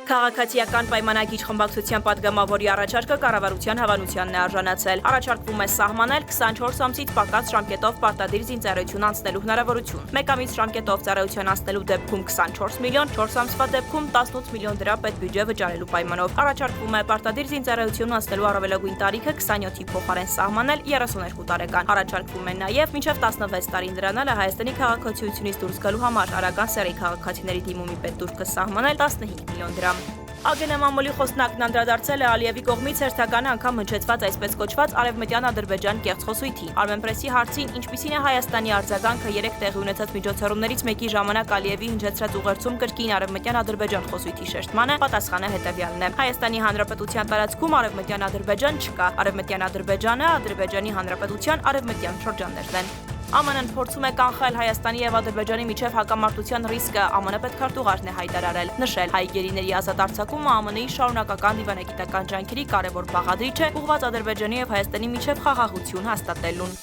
Քաղաքացիական պայմանագիր խմբակցության падգամավորի առաջարկը կառավարության հավանությանն է արժանացել։ Առաջարկվում է սահմանել 24 ամսից պակաս ժամկետով պարտադիր զինծառայություն անցնելու հնարավորություն։ 1 ամիս ժամկետով ծառայության անցնելու դեպքում 24 միլիոն, 4 ամսվա դեպքում 18 միլիոն դրամ պետբյուջե վճարելու պայմանով։ Առաջարկվում է պարտադիր զինծառայություն անցնելու առավելագույն տարիքը 27-ի փոխարեն սահմանել 32 տարեկան։ Առաջարկվում է նաև մինչև 16 տարին դրանալը Հայաստանի քաղաքացիությունից դուրս գալու համար արական սեռի քաղաքացիների դիմումի պետտուրքը սահմանել 15 միլիոն դրամ։ ԱԳՆ մամուլի խոսնակն անդրադարձել է Ալիևի կողմից հերթական անգամ հնչեցված այսպես կոչված Արևմտյան Ադրբեջան կեղծխոսույթի։ Armenpress-ի հարցին ինչպիսին է Հայաստանի արձագանքը 3 տեղի ունեցած միջոցառումներից մեկի ժամանակ Ալիևի հնչեցրած ուղերձում կրկին Արևմտյան Ադրբեջան խոսույթի շեշտմանը, պատասխանը հետևյալն է. Հայաստանի Հանրապետության տարածքում Արևմտյան Ադրբեջան չկա։ Արևմտյան Ադրբեջանը Ադրբեջանի Հանրապետության արևմտյան շրջաններն են։ ԱՄՆ-ն փորձում է կանխել Հայաստանի եւ Ադրբեջանի միջև հակամարտության ռիսկը, ԱՄՆ պետքարտուղարն է հայտարարել, նշել հայ գերիների ազատ արձակումը ԱՄՆ-ի շարունակական դիվանագիտական ջանքերի կարևոր բաղադրիչ է, ուղղված Ադրբեջանի եւ Հայաստանի միջև խաղաղություն հաստատելուն։